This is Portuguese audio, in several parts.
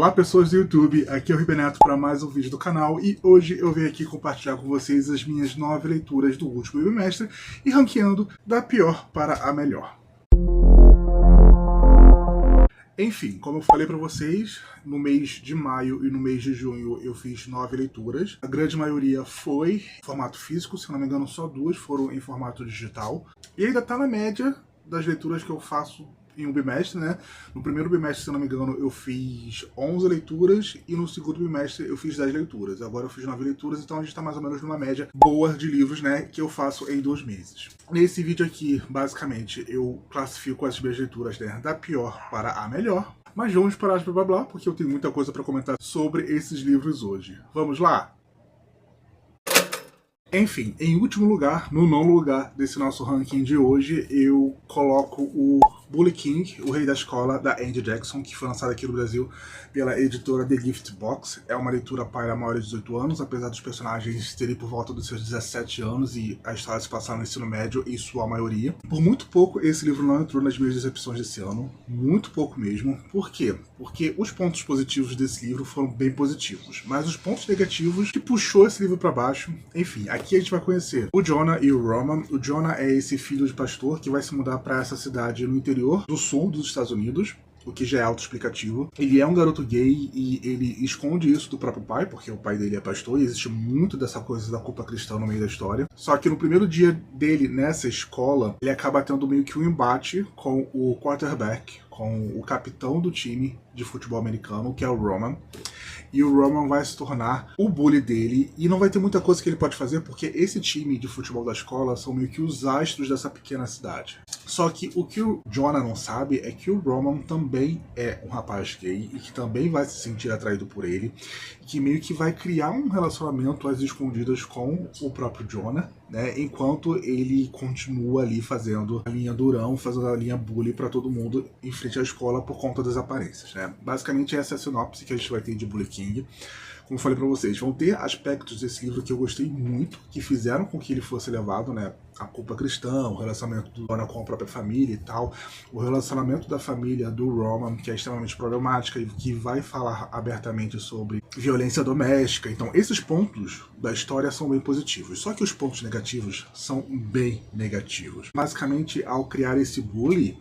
Olá pessoas do YouTube, aqui é o Ribe Neto para mais um vídeo do canal e hoje eu venho aqui compartilhar com vocês as minhas 9 leituras do último bimestre e ranqueando da pior para a melhor. Enfim, como eu falei para vocês, no mês de maio e no mês de junho eu fiz 9 leituras. A grande maioria foi em formato físico, se não me engano só 2 foram em formato digital. E ainda está na média das leituras que eu faço em um bimestre, né? No primeiro bimestre, se não me engano, eu fiz 11 leituras e no segundo bimestre eu fiz 10 leituras. Agora eu fiz 9 leituras, então a gente está mais ou menos numa média boa de livros, né? Que eu faço em 2 meses. Nesse vídeo aqui, basicamente, eu classifico as minhas leituras, né, da pior para a melhor. Mas vamos parar de blá blá blá, porque eu tenho muita coisa para comentar sobre esses livros hoje. Vamos lá? Enfim, em último lugar, no nono lugar desse nosso ranking de hoje, eu coloco o Bully King, o Rei da Escola, da Andy Jackson, que foi lançado aqui no Brasil pela editora The Gift Box. É uma leitura para maiores de 18 anos, apesar dos personagens terem por volta dos seus 17 anos e a história se passar no ensino médio em sua maioria. Por muito pouco, esse livro não entrou nas minhas decepções desse ano, muito pouco mesmo. Por quê? Porque os pontos positivos desse livro foram bem positivos, mas os pontos negativos que puxou esse livro para baixo, enfim, aqui a gente vai conhecer o Jonah e o Roman. O Jonah é esse filho de pastor que vai se mudar para essa cidade no interior do sul dos Estados Unidos, o que já é autoexplicativo. Ele é um garoto gay e ele esconde isso do próprio pai, porque o pai dele é pastor e existe muito dessa coisa da culpa cristã no meio da história. Só que no primeiro dia dele nessa escola, ele acaba tendo meio que um embate com o quarterback, com o capitão do time de futebol americano, que é o Roman. E o Roman vai se tornar o bully dele, e não vai ter muita coisa que ele pode fazer, porque esse time de futebol da escola são meio que os astros dessa pequena cidade. Só que o que o Jonah não sabe é que o Roman também é um rapaz gay, e que também vai se sentir atraído por ele, e que meio que vai criar um relacionamento às escondidas com o próprio Jonah, né, enquanto ele continua ali fazendo a linha durão, fazendo a linha bully para todo mundo em frente à escola por conta das aparências, né? Basicamente essa é a sinopse que a gente vai ter de Bully King. Como eu falei para vocês, vão ter aspectos desse livro que eu gostei muito, que fizeram com que ele fosse levado, né, a culpa cristã, o relacionamento do Jonah com a própria família e tal, o relacionamento da família do Roman, que é extremamente problemática e que vai falar abertamente sobre violência doméstica. Então esses pontos da história são bem positivos, só que os pontos negativos são bem negativos. Basicamente, ao criar esse bully,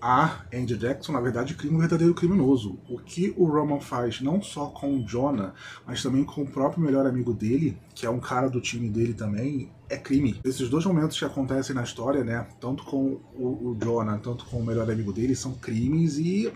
a Andy Jackson, na verdade, cria um verdadeiro criminoso. O que o Roman faz, não só com o Jonah, mas também com o próprio melhor amigo dele, que é um cara do time dele também, é crime. Esses dois momentos que acontecem na história, né, tanto com o Jonah, tanto com o melhor amigo dele, são crimes, e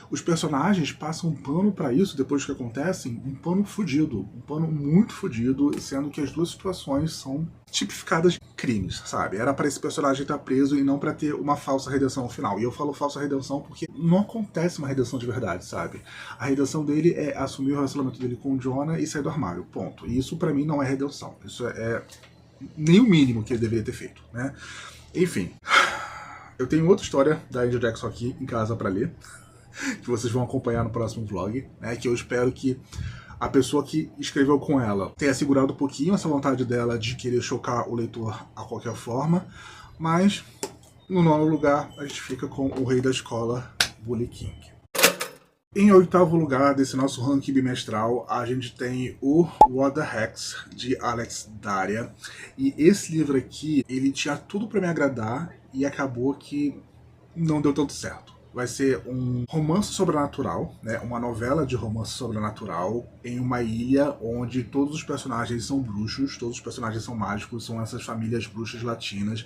os personagens passam um pano pra isso depois que acontecem, um pano fudido, um pano muito fudido, sendo que as duas situações são tipificadas de crimes, sabe? Era pra esse personagem estar preso e não pra ter uma falsa redenção no final. E eu falo falsa redenção porque não acontece uma redenção de verdade, sabe? A redenção dele é assumir o relacionamento dele com o Jonah e sair do armário, ponto. E isso pra mim não é redenção. Isso é nem o mínimo que ele deveria ter feito, né? Enfim, eu tenho outra história da Andy Jackson aqui em casa pra ler, que vocês vão acompanhar no próximo vlog, né, que eu espero que a pessoa que escreveu com ela tenha segurado um pouquinho essa vontade dela de querer chocar o leitor a qualquer forma, mas no nono lugar a gente fica com o Rei da Escola, Bully King. Em oitavo lugar desse nosso ranking bimestral, a gente tem o What the Hex, de Alex Daria. E esse livro aqui, ele tinha tudo para me agradar e acabou que não deu tanto certo. Vai ser um romance sobrenatural, né? Uma novela de romance sobrenatural em uma ilha onde todos os personagens são bruxos, todos os personagens são mágicos, são essas famílias bruxas latinas,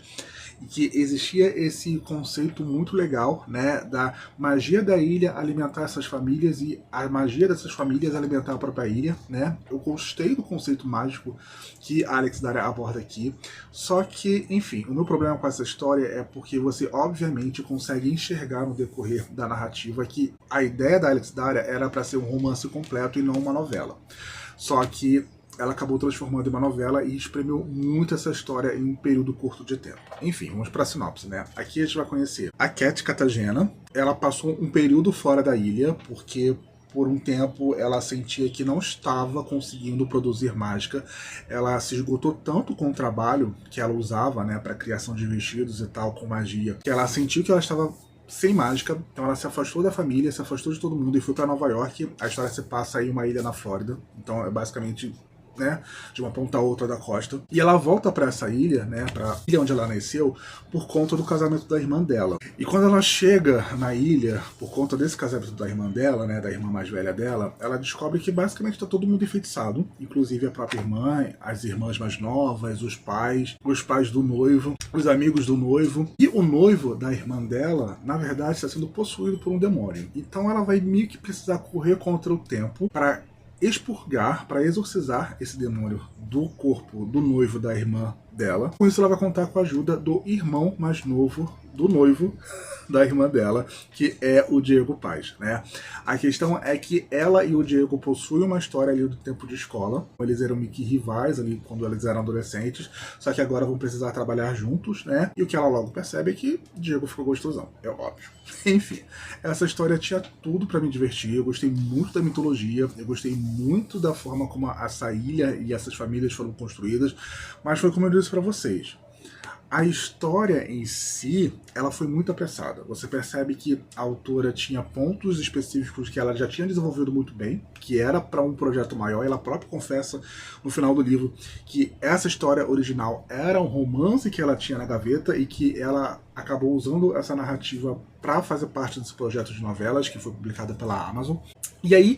e que existia esse conceito muito legal, né, da magia da ilha alimentar essas famílias e a magia dessas famílias alimentar a própria ilha, né? Eu gostei do conceito mágico que Alex Daria aborda aqui, só que, enfim, o meu problema com essa história é porque você obviamente consegue enxergar no decorrer da narrativa que a ideia da Alex Daria era para ser um romance completo e não uma novela. Só que ela acabou transformando em uma novela e espremeu muito essa história em um período curto de tempo. Enfim, vamos para a sinopse, né? Aqui a gente vai conhecer a Cat Catagena. Ela passou um período fora da ilha, porque por um tempo ela sentia que não estava conseguindo produzir mágica. Ela se esgotou tanto com o trabalho que ela usava, né, para criação de vestidos e tal, com magia, que ela sentiu que ela estava sem mágica. Então ela se afastou da família, se afastou de todo mundo e foi para Nova York. A história se passa em uma ilha na Flórida. Então é basicamente, né, de uma ponta a outra da costa. E ela volta para essa ilha, né, para ilha onde ela nasceu, por conta do casamento da irmã dela. E quando ela chega na ilha, por conta desse casamento da irmã dela, né, da irmã mais velha dela, ela descobre que basicamente está todo mundo enfeitiçado, inclusive a própria irmã, as irmãs mais novas, os pais do noivo, os amigos do noivo. E o noivo da irmã dela, na verdade, está sendo possuído por um demônio. Então ela vai meio que precisar correr contra o tempo para expurgar, para exorcizar esse demônio do corpo do noivo da irmã dela. Com isso ela vai contar com a ajuda do irmão mais novo do noivo da irmã dela, que é o Diego Paz, né? A questão é que ela e o Diego possuem uma história ali do tempo de escola. Eles eram meio que rivais ali quando eles eram adolescentes, só que agora vão precisar trabalhar juntos, né? E o que ela logo percebe é que Diego ficou gostosão, é óbvio. Enfim, essa história tinha tudo pra me divertir. Eu gostei muito da mitologia, eu gostei muito da forma como essa ilha e essas famílias foram construídas, mas foi como eu disse pra vocês. A história em si, ela foi muito apressada. Você percebe que a autora tinha pontos específicos que ela já tinha desenvolvido muito bem, que era para um projeto maior. Ela própria confessa no final do livro que essa história original era um romance que ela tinha na gaveta e que ela acabou usando essa narrativa para fazer parte desse projeto de novelas que foi publicada pela Amazon. E aí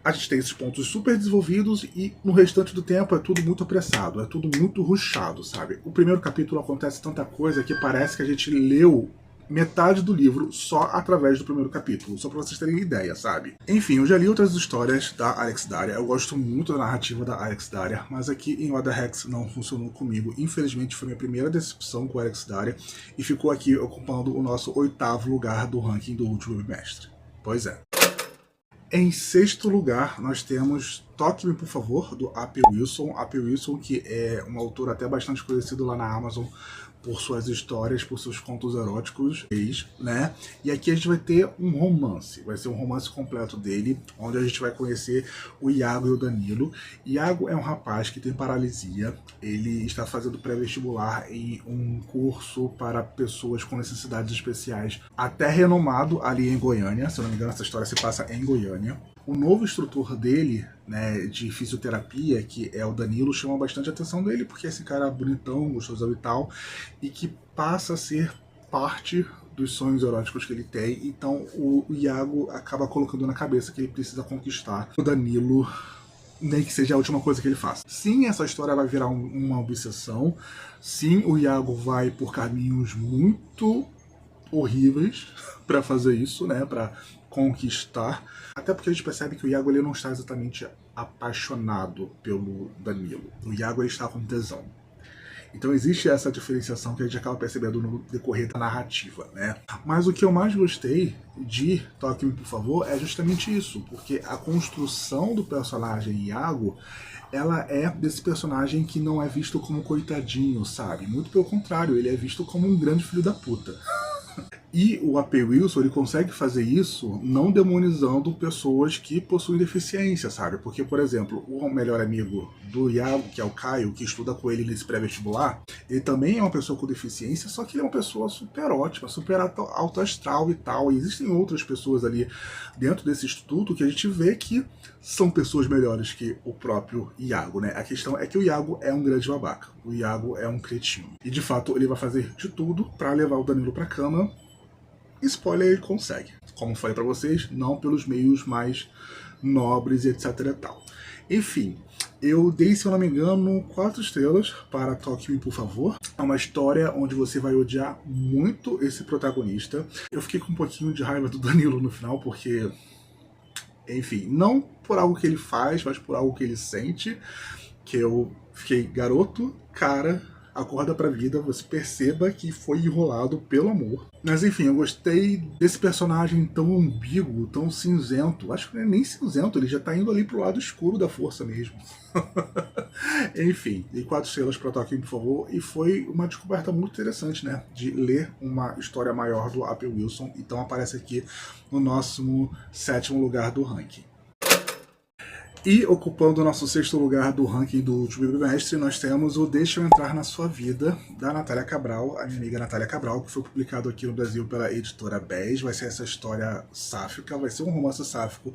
a gente tem esses pontos super desenvolvidos e no restante do tempo é tudo muito apressado, é tudo muito rushado, sabe? O primeiro capítulo acontece tanta coisa que parece que a gente leu metade do livro só através do primeiro capítulo, só pra vocês terem ideia, sabe? Enfim, eu já li outras histórias da Alex Daria, eu gosto muito da narrativa da Alex Daria, mas aqui em Other Hex não funcionou comigo. Infelizmente foi minha primeira decepção com a Alex Daria e ficou aqui ocupando o nosso 8º lugar do ranking do último bimestre. Pois é. Em 6º lugar, nós temos Toque-me, por favor, do A.P. Wilson. A.P. Wilson, que é um autor até bastante conhecido lá na Amazon por suas histórias, por seus contos eróticos, né? E aqui a gente vai ter um romance, vai ser um romance completo dele, onde a gente vai conhecer o Iago e o Danilo. Iago é um rapaz que tem paralisia, ele está fazendo pré-vestibular em um curso para pessoas com necessidades especiais, até renomado ali em Goiânia, se eu não me engano essa história se passa em Goiânia. O novo instrutor dele, né, de fisioterapia, que é o Danilo, chama bastante a atenção dele, porque esse cara bonitão, gostosão e tal, e que passa a ser parte dos sonhos eróticos que ele tem. Então o Iago acaba colocando na cabeça que ele precisa conquistar o Danilo, nem que seja a última coisa que ele faça. Sim, essa história vai virar uma obsessão. Sim, o Iago vai por caminhos muito horríveis para fazer isso, né, para conquistar. Até porque a gente percebe que o Iago ele não está exatamente apaixonado pelo Danilo. O Iago ele está com tesão. Então existe essa diferenciação que a gente acaba percebendo no decorrer da narrativa, né? Mas o que eu mais gostei de Toque-me, por favor, é justamente isso, porque a construção do personagem Iago, ela é desse personagem que não é visto como coitadinho, sabe? Muito pelo contrário, ele é visto como um grande filho da puta. E o A.P. Wilson ele consegue fazer isso não demonizando pessoas que possuem deficiência, sabe? Porque, por exemplo, o melhor amigo do Iago, que é o Caio, que estuda com ele nesse pré-vestibular, ele também é uma pessoa com deficiência, só que ele é uma pessoa super ótima, super alto astral e tal. E existem outras pessoas ali dentro desse instituto que a gente vê que são pessoas melhores que o próprio Iago, né? A questão é que o Iago é um grande babaca, o Iago é um cretino. E de fato ele vai fazer de tudo para levar o Danilo pra cama. Spoiler, ele consegue. Como falei pra vocês, não pelos meios mais nobres e etc e tal. Enfim, eu dei, se eu não me engano, 4 estrelas para Toque-me, por favor. É uma história onde você vai odiar muito esse protagonista. Eu fiquei com um pouquinho de raiva do Danilo no final, porque... enfim, não por algo que ele faz, mas por algo que ele sente. Que eu fiquei, garoto, cara... acorda pra vida, você perceba que foi enrolado pelo amor. Mas enfim, eu gostei desse personagem tão ambíguo, tão cinzento. Acho que não é nem cinzento, ele já tá indo ali pro lado escuro da força mesmo. Enfim, dei 4 estrelas pra Toque-me, por favor, e foi uma descoberta muito interessante, né? De ler uma história maior do A.P. Wilson, então aparece aqui no nosso 7º lugar do ranking. E ocupando o nosso 6º lugar do ranking do último bimestre, nós temos o Deixa Eu Entrar na Sua Vida, da Natália Cabral, a minha amiga Natália Cabral, que foi publicado aqui no Brasil pela editora BES. Vai ser essa história sáfica, vai ser um romance sáfico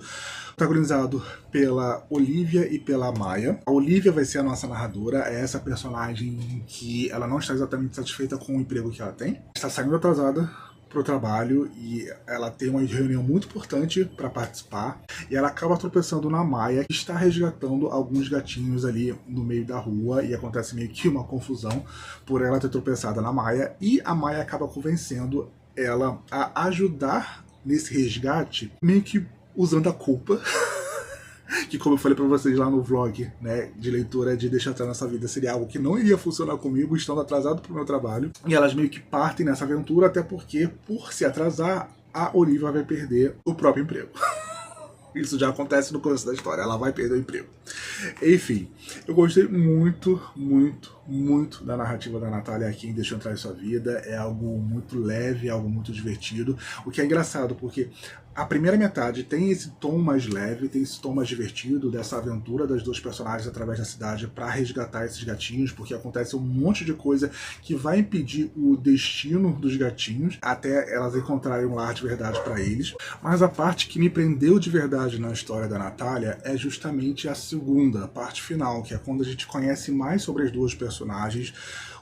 protagonizado pela Olivia e pela Maia. A Olivia vai ser a nossa narradora, é essa personagem que ela não está exatamente satisfeita com o emprego que ela tem, está saindo atrasada para o trabalho e ela tem uma reunião muito importante para participar e ela acaba tropeçando na Maia, que está resgatando alguns gatinhos ali no meio da rua, e acontece meio que uma confusão por ela ter tropeçado na Maia, e a Maia acaba convencendo ela a ajudar nesse resgate, meio que usando a culpa que, como eu falei pra vocês lá no vlog, né, de leitura de Deixa Eu Entrar Nessa Vida, seria algo que não iria funcionar comigo, estando atrasado pro meu trabalho. E elas meio que partem nessa aventura, até porque, por se atrasar, a Olivia vai perder o próprio emprego. Isso já acontece no começo da história, ela vai perder o emprego. Enfim, eu gostei muito, muito, muito da narrativa da Natália aqui em Deixa Eu Entrar em Sua Vida. É algo muito leve, algo muito divertido, o que é engraçado, porque a primeira metade tem esse tom mais leve, tem esse tom mais divertido dessa aventura das duas personagens através da cidade para resgatar esses gatinhos, porque acontece um monte de coisa que vai impedir o destino dos gatinhos até elas encontrarem um lar de verdade para eles. Mas a parte que me prendeu de verdade na história da Natália é justamente a segunda, a parte final, que é quando a gente conhece mais sobre as duas personagens,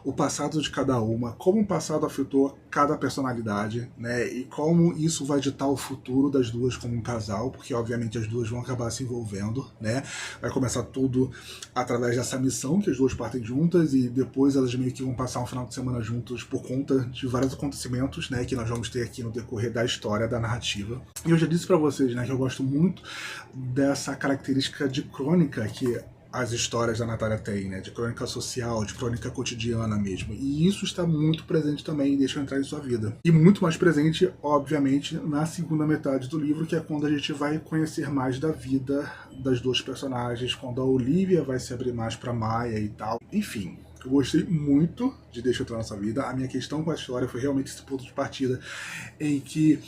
o passado de cada uma, como o passado afetou cada personalidade, né, e como isso vai ditar o futuro das duas como um casal, porque obviamente as duas vão acabar se envolvendo, né, vai começar tudo através dessa missão que as duas partem juntas, e depois elas meio que vão passar um final de semana juntos por conta de vários acontecimentos, né, que nós vamos ter aqui no decorrer da história, da narrativa. E eu já disse pra vocês, né, que eu gosto muito dessa característica de crônica que as histórias da Natália têm, né, de crônica social, de crônica cotidiana mesmo. E isso está muito presente também em Deixa Eu Entrar em Sua Vida. E muito mais presente, obviamente, na segunda metade do livro, que é quando a gente vai conhecer mais da vida das duas personagens, quando a Olivia vai se abrir mais pra Maia e tal. Enfim, eu gostei muito de Deixa Eu Entrar Nessa Vida. A minha questão com a história foi realmente esse ponto de partida em que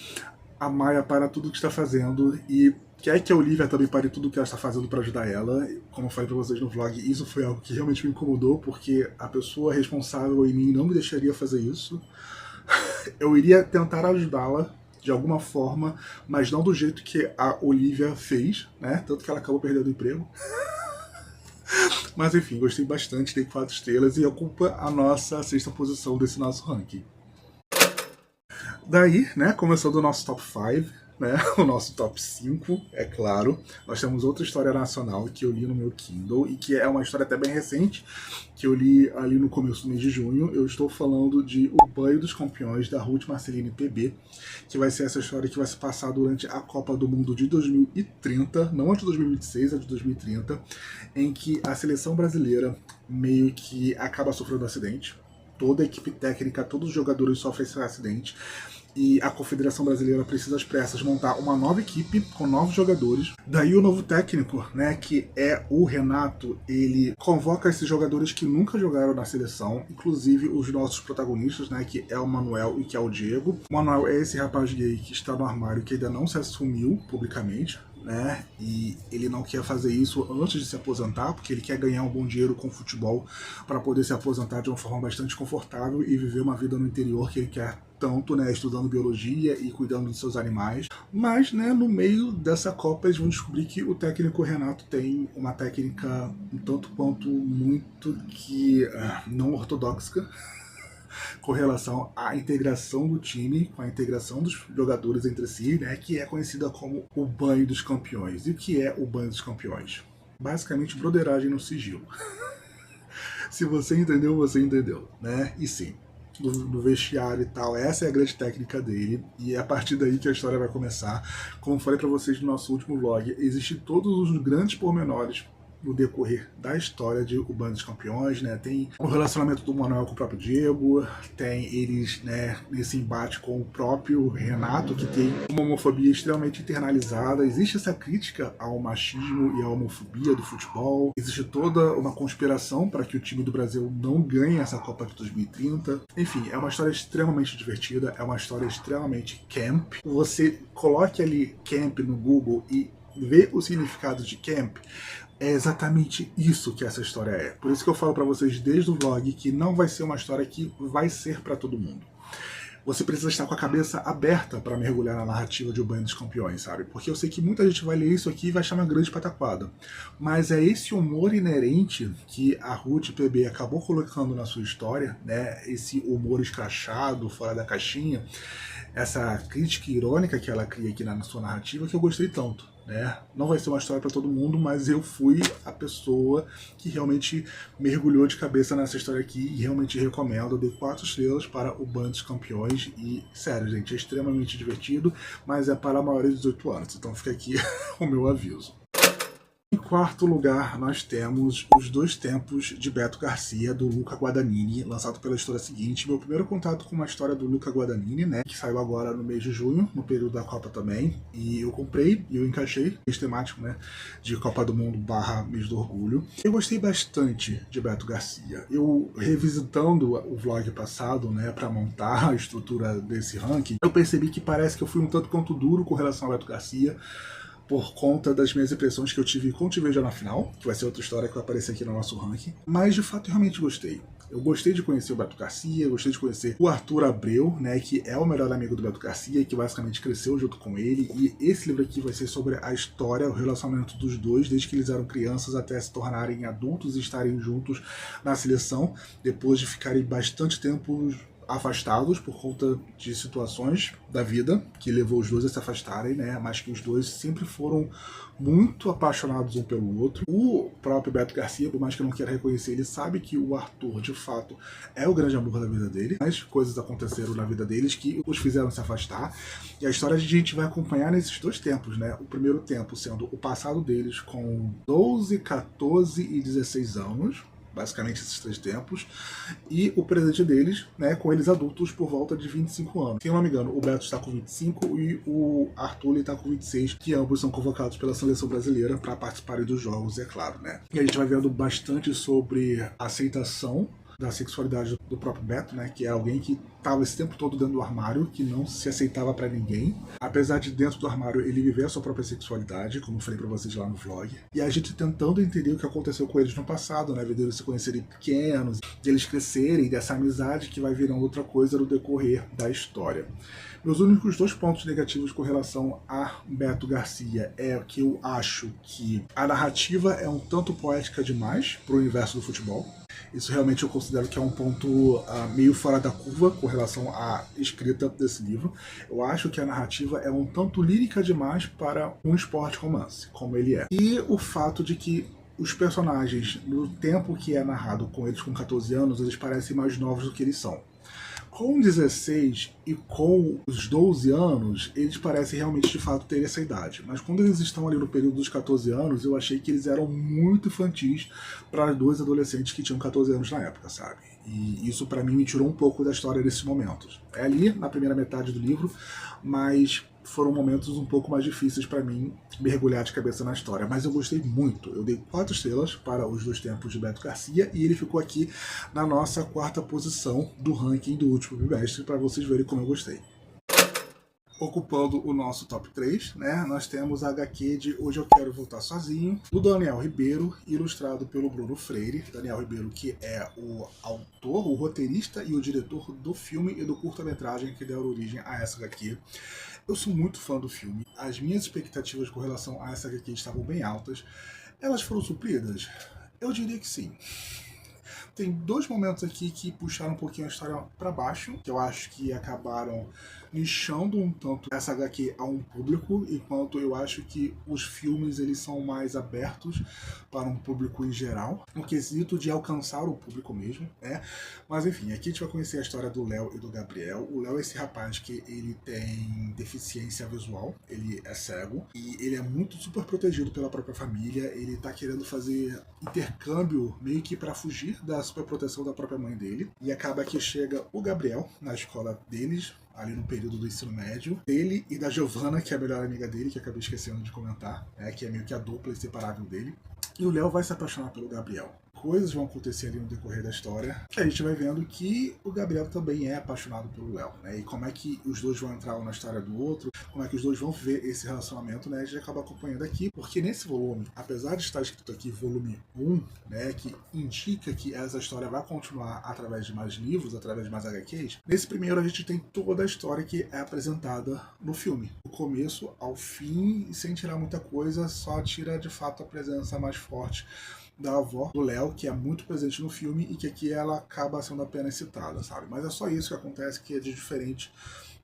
a Maia para tudo que está fazendo e quer que a Olivia também pare tudo que ela está fazendo para ajudar ela. Como eu falei para vocês no vlog, isso foi algo que realmente me incomodou, porque a pessoa responsável em mim não me deixaria fazer isso. Eu iria tentar ajudá-la de alguma forma, mas não do jeito que a Olivia fez, né? Tanto que ela acabou perdendo o emprego. Mas enfim, gostei bastante, dei 4 estrelas e ocupa a nossa 6ª posição desse nosso ranking. Daí, né, começando o nosso top 5, né, o nosso top 5, é claro, nós temos outra história nacional que eu li no meu Kindle e que é uma história até bem recente, que eu li ali no começo do mês de junho. Eu estou falando de O Banho dos Campeões, da Ruth Marceline PB, que vai ser essa história que vai se passar durante a Copa do Mundo de 2030, não a de 2026, a de 2030, em que a seleção brasileira meio que acaba sofrendo um acidente. Toda a equipe técnica, todos os jogadores sofrem esse acidente e a Confederação Brasileira precisa às pressas montar uma nova equipe com novos jogadores. Daí o novo técnico, né, que é o Renato, ele convoca esses jogadores que nunca jogaram na seleção, inclusive os nossos protagonistas, né, que é o Manuel e que é o Diego. O Manuel é esse rapaz gay que está no armário, que ainda não se assumiu publicamente, né? E ele não quer fazer isso antes de se aposentar, porque ele quer ganhar um bom dinheiro com o futebol para poder se aposentar de uma forma bastante confortável e viver uma vida no interior que ele quer tanto, né, estudando biologia e cuidando dos seus animais. Mas, né, no meio dessa Copa eles vão descobrir que o técnico Renato tem uma técnica um tanto quanto muito que não ortodoxa com relação à integração do time, com a integração dos jogadores entre si, né, que é conhecida como o banho dos campeões. E o que é o banho dos campeões? Basicamente, broderagem no sigilo. Se você entendeu, né? E sim, no vestiário e tal, essa é a grande técnica dele, e é a partir daí que a história vai começar. Como falei pra vocês no nosso último vlog, existem todos os grandes pormenores no decorrer da história de O Banho dos Campeões, né? Tem o relacionamento do Manuel com o próprio Diego, tem eles, né, nesse embate com o próprio Renato, que tem uma homofobia extremamente internalizada. Existe essa crítica ao machismo e à homofobia do futebol. Existe toda uma conspiração para que o time do Brasil não ganhe essa Copa de 2030. Enfim, é uma história extremamente divertida, é uma história extremamente camp. Você coloque ali camp no Google e ver o significado de camp, é exatamente isso que essa história é. Por isso que eu falo pra vocês desde o vlog que não vai ser uma história que vai ser pra todo mundo. Você precisa estar com a cabeça aberta para mergulhar na narrativa de O Banho dos Campeões, sabe? Porque eu sei que muita gente vai ler isso aqui e vai achar uma grande pataquada. Mas é esse humor inerente que a Ruth PB acabou colocando na sua história, né? Esse humor escrachado, fora da caixinha, essa crítica irônica que ela cria aqui na sua narrativa, que eu gostei tanto. Né? Não vai ser uma história para todo mundo, mas eu fui a pessoa que realmente mergulhou de cabeça nessa história aqui e realmente recomendo. Eu dei 4 estrelas para O Banho dos Campeões e, sério, gente, é extremamente divertido, mas é para maiores de 18 anos, então fica aqui o meu aviso. Em quarto lugar, nós temos Os Dois Tempos, de Beto Garcia, do Luca Guadagnini, lançado pela Editora Seguinte. Meu primeiro contato com uma história do Luca Guadagnini, né, que saiu agora no mês de junho, no período da Copa também, e eu comprei e eu encaixei, mês temático, né, de Copa do Mundo / mês do orgulho. Eu gostei bastante de Beto Garcia. Eu, revisitando o vlog passado, né, para montar a estrutura desse ranking, eu percebi que parece que eu fui um tanto quanto duro com relação a Beto Garcia, por conta das minhas impressões que eu tive com o Te Vejo na Final, que vai ser outra história que vai aparecer aqui no nosso ranking. Mas, de fato, eu realmente gostei. Eu gostei de conhecer o Beto Garcia, gostei de conhecer o Arthur Abreu, né, que é o melhor amigo do Beto Garcia e que basicamente cresceu junto com ele. E esse livro aqui vai ser sobre a história, o relacionamento dos dois, desde que eles eram crianças até se tornarem adultos e estarem juntos na seleção, depois de ficarem bastante tempo afastados por conta de situações da vida que levou os dois a se afastarem, né? Mas que os dois sempre foram muito apaixonados um pelo outro. O próprio Beto Garcia, por mais que eu não queira reconhecer, ele sabe que o Arthur, de fato, é o grande amor da vida dele, mas coisas aconteceram na vida deles que os fizeram se afastar. E a história a gente vai acompanhar nesses dois tempos, né? O primeiro tempo sendo o passado deles com 12, 14 e 16 anos, basicamente esses 3 tempos, e o presente deles, né, com eles adultos por volta de 25 anos. Se eu não me engano, o Beto está com 25 e o Arthur está com 26, que ambos são convocados pela seleção brasileira para participarem dos jogos, é claro, né. E a gente vai vendo bastante sobre a aceitação da sexualidade do próprio Beto, né, que é alguém que estava esse tempo todo dentro do armário, que não se aceitava para ninguém, apesar de dentro do armário ele viver a sua própria sexualidade, como eu falei para vocês lá no vlog, e a gente tentando entender o que aconteceu com eles no passado, né, vendo eles se conhecerem pequenos, de eles crescerem, dessa amizade que vai virando outra coisa no decorrer da história. Meus únicos 2 pontos negativos com relação a Beto Garcia é que eu acho que a narrativa é um tanto poética demais para o universo do futebol. Isso realmente eu considero que é um ponto meio fora da curva com relação à escrita desse livro. Eu acho que a narrativa é um tanto lírica demais para um esporte romance, como ele é. E o fato de que os personagens, no tempo que é narrado com eles com 14 anos, eles parecem mais novos do que eles são. Com 16 e com os 12 anos, eles parecem realmente de fato ter essa idade. Mas quando eles estão ali no período dos 14 anos, eu achei que eles eram muito infantis para 2 adolescentes que tinham 14 anos na época, sabe? E isso para mim me tirou um pouco da história desses momentos. É ali, na primeira metade do livro, mas foram momentos um pouco mais difíceis para mim mergulhar de cabeça na história, mas eu gostei muito. Eu dei 4 estrelas para Os Dois Tempos de Beto Garcia e ele ficou aqui na nossa 4ª posição do ranking do último bimestre, para vocês verem como eu gostei. Ocupando o nosso top 3, né, nós temos a HQ de Hoje Eu Quero Voltar Sozinho, do Daniel Ribeiro, ilustrado pelo Bruno Freire. Daniel Ribeiro, que é o autor, o roteirista e o diretor do filme e do curta-metragem que deram origem a essa HQ. Eu sou muito fã do filme, as minhas expectativas com relação a essa HQ estavam bem altas. Elas foram supridas? Eu diria que sim. Tem 2 momentos aqui que puxaram um pouquinho a história para baixo, que eu acho que acabaram nichando um tanto essa HQ a um público, enquanto eu acho que os filmes eles são mais abertos para um público em geral, no quesito de alcançar o público mesmo, né? Mas enfim, aqui a gente vai conhecer a história do Léo e do Gabriel. O Léo é esse rapaz que ele tem deficiência visual, ele é cego, e ele é muito super protegido pela própria família. Ele tá querendo fazer intercâmbio meio que para fugir da superproteção da própria mãe dele, e acaba que chega o Gabriel na escola deles, ali no período do ensino médio, dele e da Giovana, que é a melhor amiga dele, que eu acabei esquecendo de comentar, que é meio que a dupla inseparável dele. E o Léo vai se apaixonar pelo Gabriel. coisas vão acontecer ali no decorrer da história, que a gente vai vendo que o Gabriel também é apaixonado pelo Léo, né? E como é que os dois vão entrar um na história do outro, como é que os dois vão ver esse relacionamento, né? A gente acaba acompanhando aqui, porque nesse volume, apesar de estar escrito aqui volume 1, né, que indica que essa história vai continuar através de mais livros, através de mais HQs, nesse primeiro a gente tem toda a história que é apresentada no filme, do começo ao fim, sem tirar muita coisa, só tira de fato a presença mais forte da avó do Léo, que é muito presente no filme e que aqui ela acaba sendo apenas citada, sabe? Mas é só isso que acontece, que é de diferente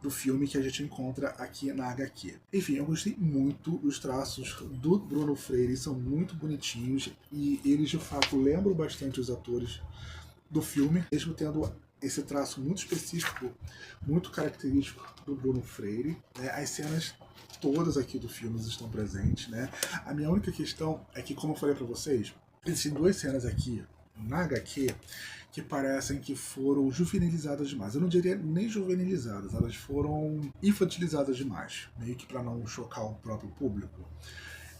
do filme que a gente encontra aqui na HQ. Enfim, eu gostei muito, os traços do Bruno Freire são muito bonitinhos e eles de fato lembram bastante os atores do filme, mesmo tendo esse traço muito específico, muito característico do Bruno Freire, né? As cenas todas aqui do filme estão presentes, né? A minha única questão é que, como eu falei para vocês, existem duas cenas aqui na HQ que parecem que foram juvenilizadas demais. Eu não diria nem juvenilizadas, elas foram infantilizadas demais, meio que para não chocar o próprio público.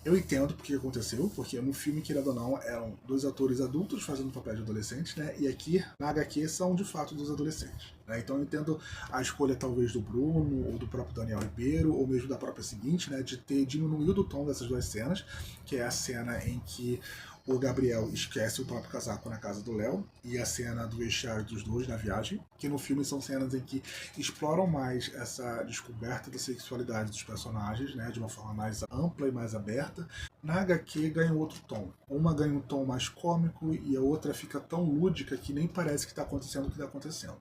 Eu entendo porque aconteceu, porque no filme, querendo ou não, eram dois atores adultos fazendo papel de adolescentes, né? E aqui, na HQ, são de fato dos adolescentes, né? Então eu entendo a escolha talvez do Bruno, ou do próprio Daniel Ribeiro, ou mesmo da própria seguinte, né? De ter diminuído o tom dessas duas cenas, que é a cena em que o Gabriel esquece o próprio casaco na casa do Léo e a cena do vestiário dos dois na viagem, que no filme são cenas em que exploram mais essa descoberta da sexualidade dos personagens, né, de uma forma mais ampla e mais aberta. Na HQ ganha outro tom. Uma ganha um tom mais cômico e a outra fica tão lúdica que nem parece que está acontecendo o que está acontecendo.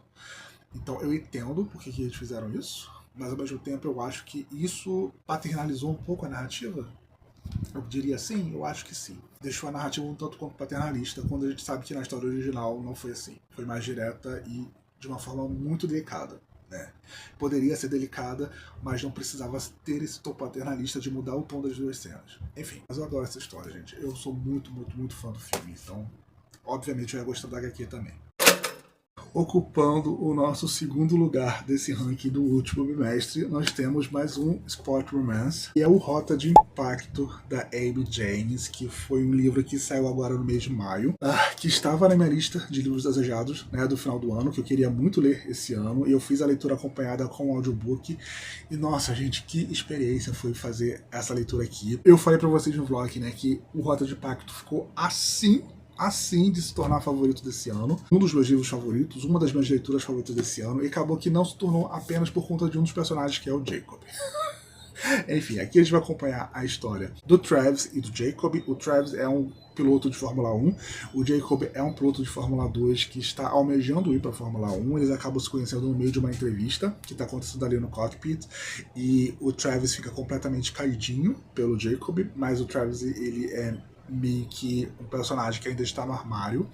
Então eu entendo por que eles fizeram isso, mas ao mesmo tempo eu acho que isso paternalizou um pouco a narrativa. Eu diria sim? Eu acho que sim. Deixou a narrativa um tanto quanto paternalista, quando a gente sabe que na história original não foi assim. Foi mais direta e de uma forma muito delicada, né? Poderia ser delicada, mas não precisava ter esse tom paternalista de mudar o tom das duas cenas. Enfim, mas eu adoro essa história, gente. Eu sou muito, muito, muito fã do filme, então obviamente eu ia gostar da HQ também. Ocupando o nosso segundo lugar desse ranking do último bimestre, nós temos mais um Sport Romance, que é o Rota de Impacto, da Amy James, que foi um livro que saiu agora no mês de maio, que estava na minha lista de livros desejados, né, do final do ano, que eu queria muito ler esse ano, e eu fiz a leitura acompanhada com o audiobook, e nossa, gente, que experiência foi fazer essa leitura aqui. Eu falei pra vocês no vlog, né, que o Rota de Impacto ficou assim de se tornar favorito desse ano, um dos meus livros favoritos, uma das minhas leituras favoritas desse ano, e acabou que não se tornou apenas por conta de um dos personagens, que é o Jacob. Enfim, aqui a gente vai acompanhar a história do Travis e do Jacob. O Travis é um piloto de Fórmula 1, o Jacob é um piloto de Fórmula 2 que está almejando ir para a Fórmula 1. Eles acabam se conhecendo no meio de uma entrevista que está acontecendo ali no cockpit, e o Travis fica completamente caidinho pelo Jacob, mas o Travis, ele é meio que um personagem que ainda está no armário,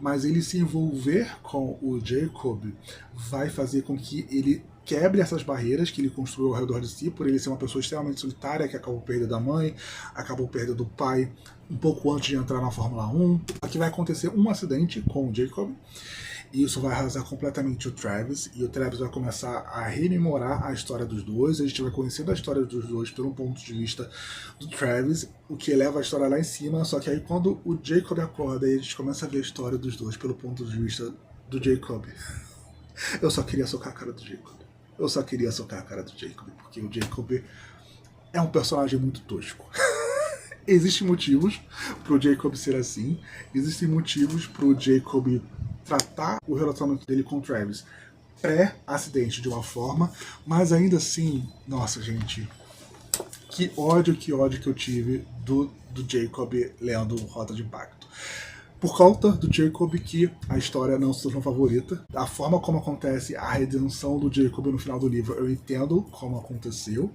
mas ele se envolver com o Jacob vai fazer com que ele quebre essas barreiras que ele construiu ao redor de si, por ele ser uma pessoa extremamente solitária, que acabou perdendo a mãe, acabou perdendo o pai um pouco antes de entrar na Fórmula 1. Aqui vai acontecer um acidente com o Jacob, e isso vai arrasar completamente o Travis, e o Travis vai começar a rememorar a história dos dois. A gente vai conhecer a história dos dois pelo ponto de vista do Travis, o que eleva a história lá em cima. Só que aí quando o Jacob acorda, aí a gente começa a ver a história dos dois pelo ponto de vista do Jacob. Eu só queria socar a cara do Jacob. Eu só queria socar a cara do Jacob, porque o Jacob é um personagem muito tosco. Existem motivos pro Jacob ser assim, existem motivos pro Jacob tratar o relacionamento dele com o Travis pré-acidente de uma forma, mas ainda assim, nossa, gente, que ódio que eu tive do Jacob lendo Rota de Impacto. Por conta do Jacob que a história não se tornou favorita, a forma como acontece a redenção do Jacob no final do livro, eu entendo como aconteceu,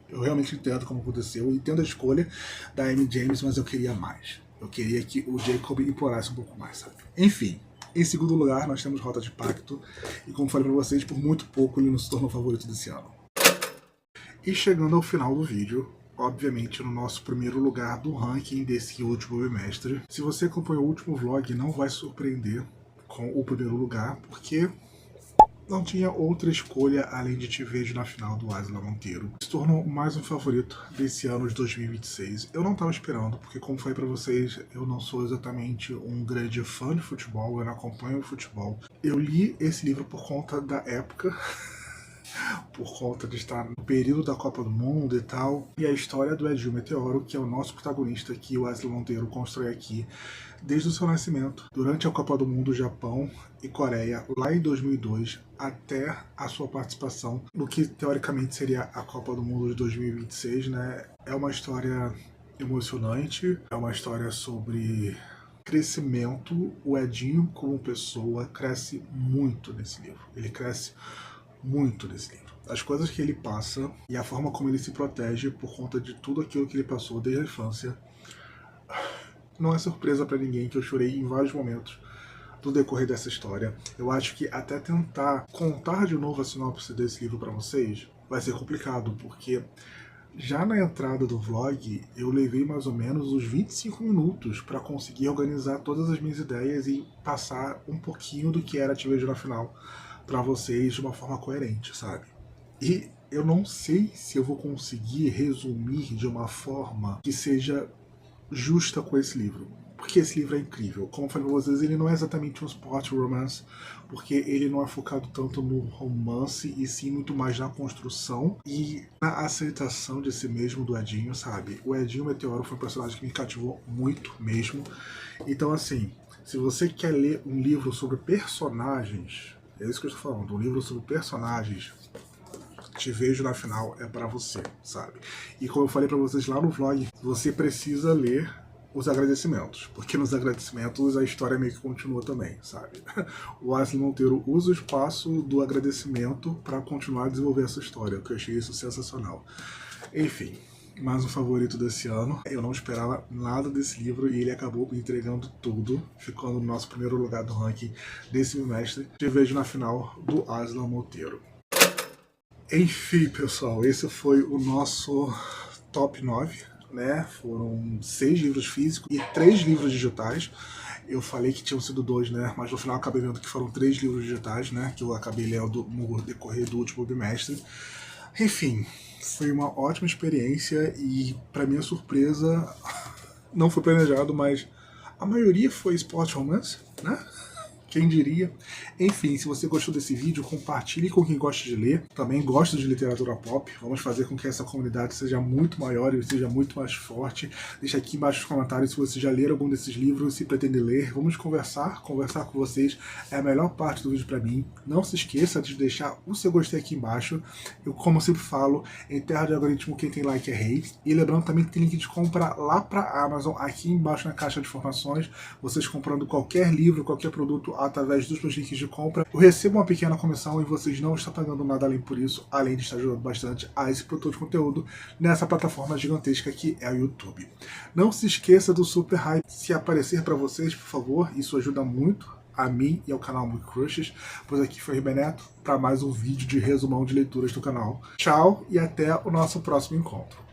eu realmente entendo como aconteceu, eu entendo a escolha da Amy James, mas eu queria mais. Eu queria que o Jacob implorasse um pouco mais, sabe? Enfim, em segundo lugar nós temos Rota de Impacto, e como falei pra vocês, por muito pouco ele não se tornou favorito desse ano. E chegando ao final do vídeo, obviamente no nosso primeiro lugar do ranking desse último bimestre, se você acompanhou o último vlog, não vai se surpreender com o primeiro lugar, porque não tinha outra escolha além de Te Vejo na Final, do Asla Monteiro. Se tornou mais um favorito desse ano de 2026. Eu não estava esperando, porque como falei pra vocês, eu não sou exatamente um grande fã de futebol, eu não acompanho o futebol. Eu li esse livro por conta da época, por conta de estar no período da Copa do Mundo e tal. E a história do Edinho Meteoro, que é o nosso protagonista que o Asla Monteiro constrói aqui desde o seu nascimento, durante a Copa do Mundo Japão e Coreia, lá em 2002, até a sua participação no que teoricamente seria a Copa do Mundo de 2026, né? É uma história emocionante, é uma história sobre crescimento. O Edinho, como pessoa, cresce muito nesse livro. Ele cresce muito nesse livro. As coisas que ele passa e a forma como ele se protege por conta de tudo aquilo que ele passou desde a infância. Não é surpresa para ninguém que eu chorei em vários momentos do decorrer dessa história. Eu acho que até tentar contar de novo a sinopse desse livro para vocês vai ser complicado, porque já na entrada do vlog eu levei mais ou menos uns 25 minutos para conseguir organizar todas as minhas ideias e passar um pouquinho do que era Te Vejo na Final para vocês de uma forma coerente, sabe? E eu não sei se eu vou conseguir resumir de uma forma que seja justa com esse livro, porque esse livro é incrível. Como eu falei pra vocês, ele não é exatamente um sport romance, porque ele não é focado tanto no romance, e sim muito mais na construção e na aceitação de si mesmo do Edinho, sabe? O Edinho Meteoro foi um personagem que me cativou muito mesmo. Então, assim, se você quer ler um livro sobre personagens, é isso que eu estou falando, um livro sobre personagens, Te Vejo na Final é pra você, sabe? E como eu falei pra vocês lá no vlog, você precisa ler os agradecimentos, porque nos agradecimentos a história meio que continua também, sabe? O Asla Monteiro usa o espaço do agradecimento pra continuar a desenvolver essa história, que eu achei isso sensacional. Enfim, mais um favorito desse ano. Eu não esperava nada desse livro e ele acabou me entregando tudo, ficando no nosso primeiro lugar do ranking desse bimestre. Te Vejo na Final, do Asla Monteiro. Enfim, pessoal, esse foi o nosso top 9, né? Foram 6 livros físicos e 3 livros digitais. Eu falei que tinham sido 2, né? Mas no final acabei vendo que foram 3 livros digitais, né? Que eu acabei lendo no decorrer do último bimestre. Enfim, foi uma ótima experiência e, para minha surpresa, não foi planejado, mas a maioria foi sport romance, né? Quem diria? Enfim, se você gostou desse vídeo, compartilhe com quem gosta de ler. Também gosto de literatura pop. Vamos fazer com que essa comunidade seja muito maior e seja muito mais forte. Deixa aqui embaixo nos comentários se você já leram algum desses livros, se pretende ler. Vamos conversar com vocês. É a melhor parte do vídeo para mim. Não se esqueça de deixar o seu gostei aqui embaixo. Eu, como eu sempre falo, em terra de algoritmo, quem tem like é rei. E lembrando também que tem link de compra lá para a Amazon, aqui embaixo na caixa de informações. Vocês comprando qualquer livro, qualquer produto através dos meus links de compra, eu recebo uma pequena comissão e vocês não estão pagando nada além por isso, além de estar ajudando bastante a esse produtor de conteúdo nessa plataforma gigantesca que é o YouTube. Não se esqueça do Super Hype se aparecer para vocês, por favor, isso ajuda muito a mim e ao canal Movie Crushes, pois aqui foi o Beneto para mais um vídeo de resumão de leituras do canal. Tchau e até o nosso próximo encontro.